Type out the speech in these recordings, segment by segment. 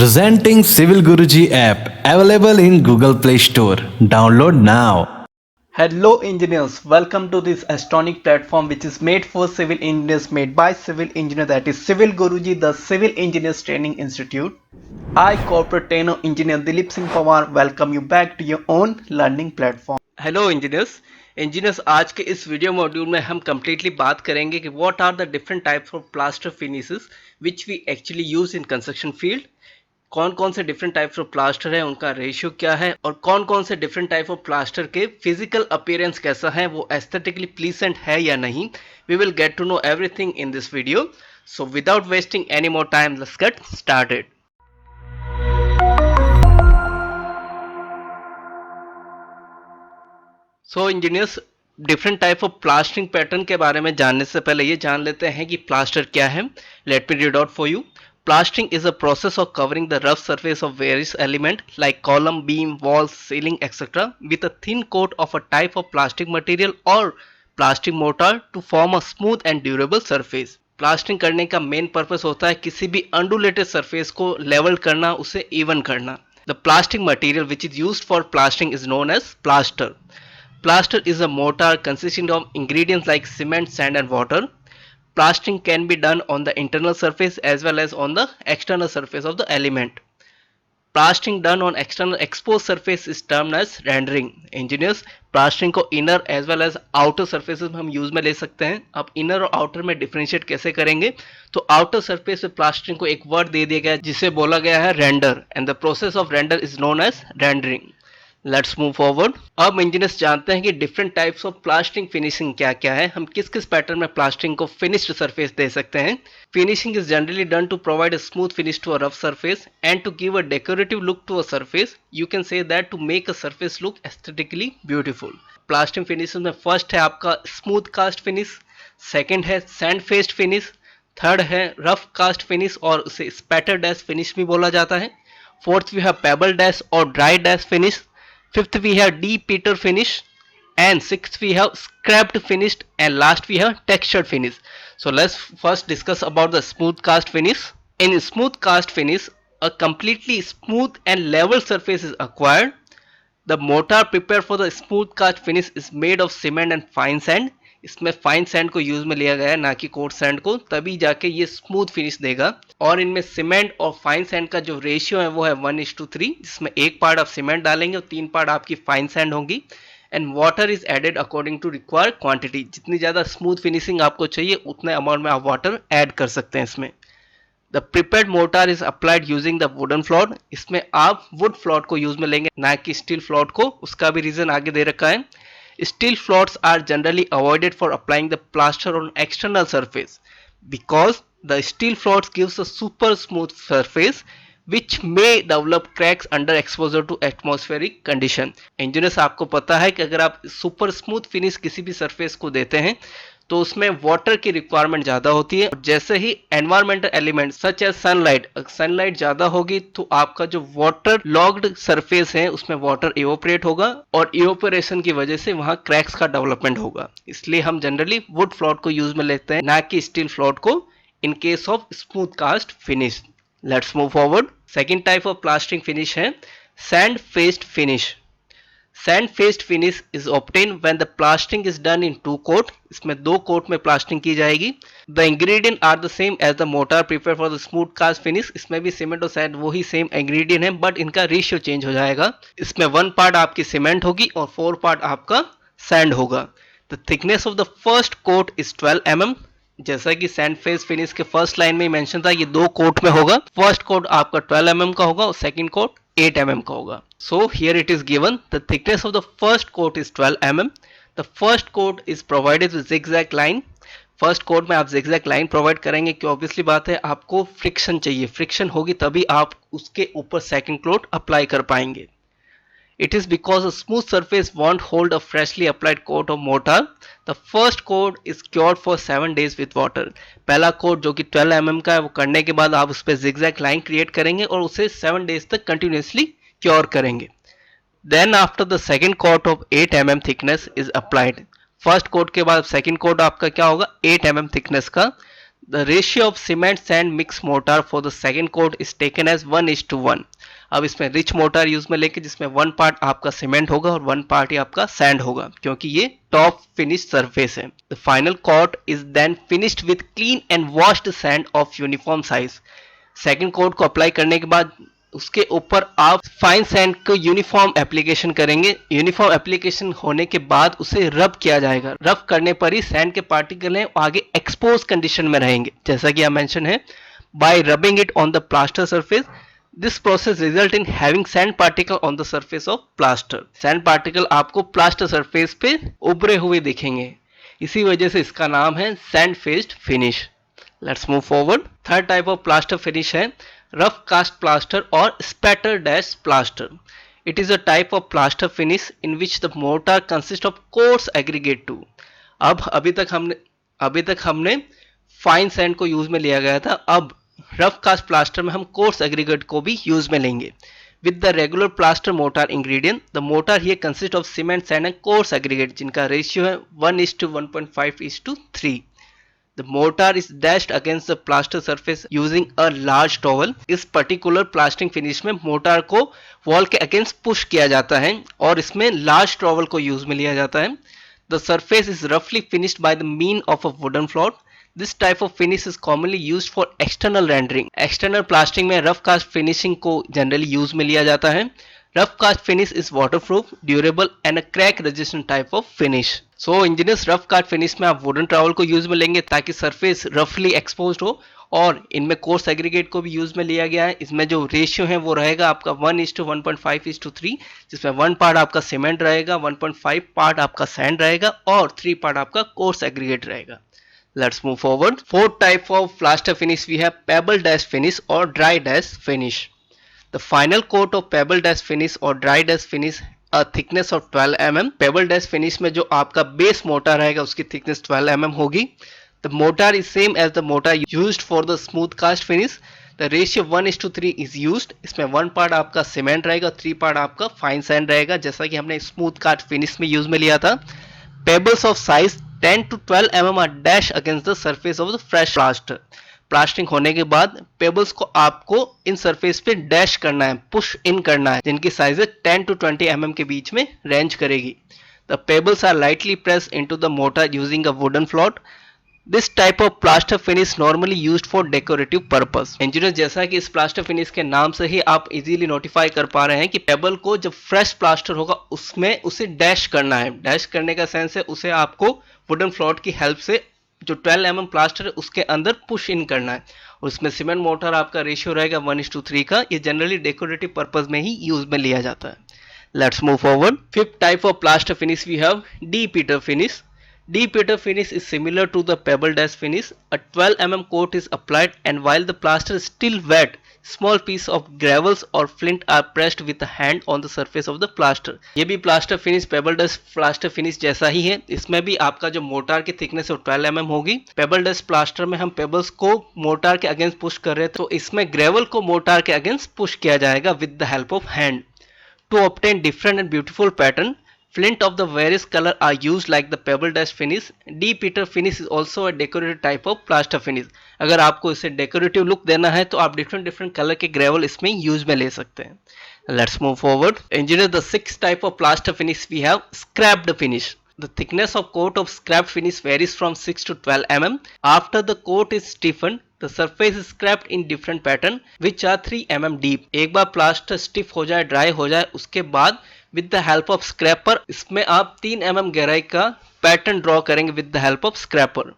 Presenting Civil Guruji app available in Google Play Store. Download now. Hello engineers, welcome to this astronomic platform which is made for civil engineers, made by civil engineer, that is Civil Guruji, the Civil Engineers Training Institute. I corporate trainer engineer Dilip Singh Pawar welcome you back to your own learning platform. Hello engineers आज के इस video module में हम completely बात करेंगे कि what are the different types of plaster finishes which we actually use in construction field. कौन कौन से डिफरेंट टाइप्स ऑफ प्लास्टर है, उनका रेशियो क्या है, और कौन कौन से डिफरेंट टाइप ऑफ प्लास्टर के फिजिकल अपीयरेंस कैसा है, वो एस्थेटिकली प्लीसेंट है या नहीं। We will get to know everything in this video. So without wasting any more time, let's get started. So engineers, different type of plastering pattern के बारे में जानने से पहले ये जान लेते हैं कि प्लास्टर क्या है। Let me read out for you. Plastering is a process of covering the rough surface of various elements like column, beam, walls, ceiling, etc. with a thin coat of a type of plastic material or plastic mortar to form a smooth and durable surface. Plastering करने का main purpose होता है किसी भी अनडुलेटेड surface को level करना, उसे even करना। The plastic material which is used for plastering is known as plaster. Plaster is a mortar consisting of ingredients like cement, sand and water. Plastering can be done on the internal surface as well as on the external surface of the element. Plastering done on external exposed surface is termed as rendering. Engineers, plastering को inner as well as outer surfaces में हम use में ले सकते हैं। अब inner और outer में डिफरेंशिएट कैसे करेंगे, तो आउटर सरफेस पे प्लास्टरिंग को एक वर्ड दे दिया गया है जिसे बोला गया है render, and the process of render is known as rendering. Let's move forward. अब इंजीनियर्स जानते हैं कि different types of plastering finishing क्या क्या है, हम किस किस पैटर्न में प्लास्टरिंग को फिनिश्ड सरफेस दे सकते हैं। Finishing is generally done to provide a smooth finish to a rough surface and to give a decorative look to a surface. You can say that to make a surface look aesthetically beautiful. Plastering finish में first है आपका smooth cast finish, second है sand faced finish, third है rough cast finish और उसे spatter dash finish भी बोला जाता है। Fourth we have pebble dash और dry dash finish. Fifth we have deep peter finish, and sixth we have scraped finished, and last we have textured finish. So let's first discuss about the smooth cast finish. In smooth cast finish, a completely smooth and level surface is acquired. The mortar prepared for the smooth cast finish is made of cement and fine sand. इसमें fine sand को use में लिया गया है, ना कि coarse sand को, तभी जाके ये स्मूथ फिनिश देगा। और इनमें सीमेंट और फाइन सैंड का जो रेशियो है वो है 1:3, जिसमें एक पार्ट आप सीमेंट डालेंगे और 3 पार्ट आपकी फाइन सैंड होगी। And water is added according to required quantity. जितनी ज़्यादा स्मूथ फिनिशिंग आपको चाहिए उतने अमाउंट में आप वाटर ऐड कर सकते हैं इसमें। The prepared mortar is applied using the wooden float. इसमें आप वुड फ्लोट को यूज में लेंगे, ना कि स्टील फ्लोट को। उसका भी रीजन आगे दे रखा है। Steel floats are generally avoided for applying the plaster on external surface because the steel floats gives a super smooth surface which may develop cracks under exposure to atmospheric condition. Engineers, आपको पता है कि अगर आप super smooth finish किसी भी surface को देते हैं तो उसमें वाटर की रिक्वायरमेंट ज़्यादा होती है। जैसे ही environmental element such as sunlight ज़्यादा होगी तो आपका जो वाटर लॉग्ड सरफेस है उसमें वाटर इवोपरेट होगा और इवोपरेशन की वजह से वहाँ क्रैक्स का डेवलपमेंट होगा। इसलिए हम जनरली वुड फ्लोट को यूज में लेते हैं, ना कि स्टील फ्लोट को, in case of smooth cast finish. Let's move forward. Second type of plastering finish है sand faced finish. Sand faced finish is obtained when the plastering is done in 2 coat। इसमें 2 coat में plastering की जाएगी। The ingredient are the same as the mortar prepare for the smooth cast finish. इसमें भी cement और sand वही same ingredient है, but इनका रेशियो चेंज हो जाएगा। इसमें 1 पार्ट आपकी सीमेंट होगी और 4 पार्ट आपका सैंड होगा। The thickness of the first coat is 12 mm। जैसा कि सैंड फेस फिनिश के फर्स्ट लाइन में मेंशन था, ये 2 कोट में होगा। फर्स्ट कोट आपका 12 mm का होगा और सेकंड कोट 8 mm का होगा। So here it is given the thickness of the first coat is 12 mm. The first coat is provided with zigzag line. First coat में आप zigzag line प्रोवाइड करेंगे कि ऑब्वियसली बात है आपको फ्रिक्शन चाहिए, फ्रिक्शन होगी तभी आप उसके ऊपर सेकंड कोट अप्लाई कर पाएंगे। It is because a smooth surface won't hold a freshly applied coat of mortar. The first coat is cured for 7 days with water. पहला कोट जो कि 12 mm का है वो करने के बाद आप उस पर zigzag लाइन क्रिएट करेंगे और उसे 7 days तक कंटिन्यूसली क्योर करेंगे। Then after the second coat of 8 mm thickness is applied. First coat के बाद सेकंड कोट आपका क्या होगा 8 mm थिकनेस का। The ratio of cement sand mix mortar for the second coat is taken as 1:1. अब इसमें rich motor use में लेके जिसमें 1 पार्ट आपका सीमेंट होगा और 1 पार्ट ही आपका सैंड होगा, क्योंकि ये टॉप फिनिश सरफेस है. The final coat is then finished with clean and washed sand of uniform size. Second coat को अप्लाई करने के बाद उसके ऊपर आप फाइन सैंड को यूनिफॉर्म एप्लीकेशन करेंगे. यूनिफॉर्म एप्लीकेशन होने के बाद उसे रब किया जाएगा. रब करने पर ही सैंड के पार्टिकल हैं आगे एक्सपोज कंडीशन में रहेंगे, जैसा कि यहाँ मेंशन है. Bye rubbing it on the plaster surface, this process result in having sand particle on the surface of plaster. Sand particle आपको प्लास्टर सरफेस पे उभरे हुए दिखेंगे, इसी वजह से इसका नाम है sand faced finish. Let's move forward. Third type of plaster finish है rough cast plaster or spatter dash plaster. It is a type of plaster finish in which the mortar consists of coarse aggregate too. अभी तक हमने fine sand को use में लिया गया था. अब रफ कास्ट प्लास्टर में हम कोर्स एग्रीगेट को भी यूज में लेंगे. With the regular plaster motor ingredient, the motor here consist of cement sand and coarse aggregate, जिनका रेशियो है 1:1.5:3. The mortar is dashed against the plaster surface using a large towel. इस particular plastering finish में motor को wall के against push किया जाता है और इसमें लार्ज टॉवल को यूज में लिया जाता है. The surface is roughly finished by the mean of a wooden floor. This type of finish is commonly used for external rendering. External plastering में रफ कास्ट फिनिशिंग को जनरली यूज में लिया जाता है. Rough cast finish is waterproof, durable and a crack resistant type of finish. So engineers rough cast finish में आप wooden trowel को use में लेंगे ताकि सरफेस रफली एक्सपोज्ड हो, और इनमें कोर्स एग्रीगेट को भी यूज में लिया गया है. इसमें जो रेशियो है वो रहेगा आपका 1:1.5:3, जिसमें 1 पार्ट आपका सीमेंट रहेगा, 1.5 पार्ट आपका सैंड रहेगा और 3 पार्ट आपका कोर्स एग्रीगेट रहेगा. Let's move forward. Fourth type of plaster finish we have pebble dash finish or dry dash finish. The final coat of pebble dash finish or dry dash finish a thickness of 12 mm. Pebble dash finish में जो आपका base motor रहेगा उसकी thickness 12 mm होगी. The mortar is same as the mortar used for the smooth cast finish. The ratio 1:3 is used. इसमें 1 part आपका cement रहेगा, 3 part आपका फाइन सैंड रहेगा, जैसा कि हमने स्मूथ कास्ट फिनिश में यूज में लिया था. Pebbles of size 10 to 12 mm are dashed against the surface of the fresh plaster. Plastering होने के बाद पेबल्स को आपको इन सरफेस पे डैश करना है, पुश इन करना है, जिनकी साइज 10 to 20 mm के बीच में रेंज करेगी. The pebbles are lightly press into the mortar using a wooden float. This type of plaster finish normally used for decorative purpose. Engineer जैसा कि इस प्लास्टर फिनिश के नाम से ही आप इजीली नोटिफाई कर पा रहे हैं कि पेबल को जब फ्रेश प्लास्टर होगा उसमें उसे डैश करना है. डैश करने का सेंस है उसे आपको वुडन फ्लोट की हेल्प से जो 12 mm प्लास्टर है उसके अंदर पुश इन करना है. और उसमें सीमेंट मोटर आपका रेशियो रहेगा 1:3 का. ये जनरली डेकोरेटिव पर्पस में ही यूज में लिया जाता है. Let's move forward. Fifth type of plaster finish we have deep heater finish. Deep heater finish is similar to the pebble dash finish. A 12 mm coat is applied and while the plaster is still wet, small piece of gravels or flint are pressed with the hand on the surface of the plaster. ये भी plaster finish payable dust plaster finish जैसा ही है. इसमें भी आपका जो motor की thickness है 12 mm होगी. पेबल डस्ट प्लास्टर में हम पेबल्स को मोटार के अगेंस्ट पुश कर रहे हैं, तो इसमें ग्रेवल को मोटार के अगेंस्ट पुश किया जाएगा with the help of hand. To obtain different and beautiful pattern, flint of the various color are used like the pebble dash finish. Deep heater finish is also a decorative type of plaster finish. अगर आपको इसे decorative look देना है तो आप different colour के gravel इसमें use में ले सकते हैं. Let's move forward. Engineer, the sixth type of plaster finish we have scrapped finish. The thickness of coat of scrapped finish varies from 6 to 12 mm. After the coat is stiffened, the surface is scraped in different pattern which are 3 mm deep. एक बार plaster stiff हो जाए, dry हो जाए, उसके बाद with the help of scraper इसमें आप 3 mm गहराई का पैटर्न ड्रॉ करेंगे with the help of scraper.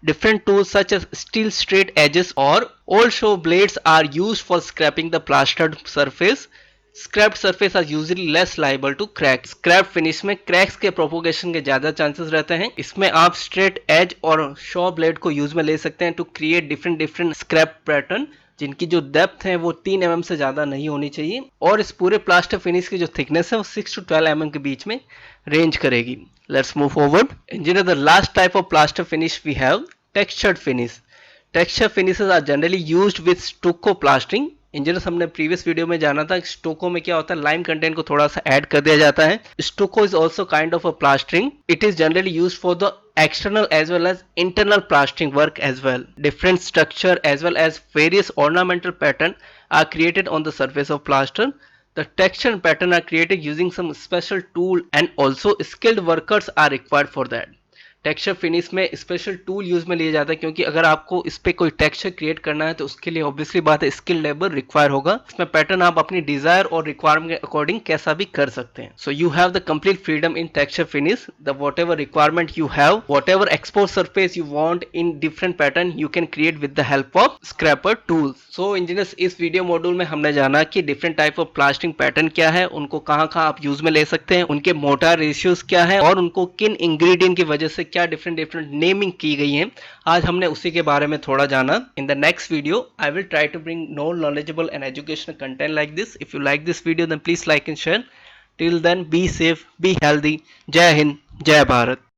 Different tools such as steel straight edges or old show blades are used for scraping the plastered surface. Scrapped surface are usually less liable to crack. Scrapped finish में cracks के propagation के ज़्यादा chances रहते हैं. इसमें आप straight edge और saw blade को use में ले सकते हैं to create different scrap pattern, जिनकी जो डेप्थ है वो 3 mm से ज़्यादा नहीं होनी चाहिए, और इस पूरे प्लास्टर फिनिश की जो थिकनेस है वो 6 to 12 mm के बीच में रेंज करेगी. Let's move forward. Engineer, the last type of plaster finish we have textured finish. Texture finishes are generally used with stucco plastering. Engineers हमने प्रीवियस वीडियो में जाना था स्टोको में क्या होता है, लाइम कंटेंट को थोड़ा सा ऐड कर दिया जाता है. Stucco is also kind of a plastering. It is generally use for the external as well as internal plastering work as well. Different structure as well as various ornamental pattern are created on the surface of plaster. The texture and pattern are created using some special tool and also skilled workers are required for that. Texture finish में special tool use में लिया जाता है क्योंकि अगर आपको इस पे कोई टेक्सचर क्रिएट करना है तो उसके लिए ऑब्वियसली बात है स्किल लेबर रिक्वायर होगा. इसमें पैटर्न आप अपनी डिजायर और रिक्वायरमेंट के अकॉर्डिंग कैसा भी कर सकते हैं. So you have the complete freedom in texture finish. The what ever requirement you have, what ever export surface you want in different pattern you can create with the help of scraper tools. So engineers इस video module में हमने जाना कि different type of plastering pattern क्या है, उनको कहाँ आप यूज में ले सकते हैं, उनके मोटार रेशियोज क्या है और उनको किन इंग्रेडिएंट की वजह से क्या डिफरेंट नेमिंग की गई है. आज हमने उसी के बारे में थोड़ा जाना. In the next video I will try to bring more knowledgeable and educational content like this. If you like this video then please like and share. Till then be safe, be healthy. Jai Hind, Jai Bharat.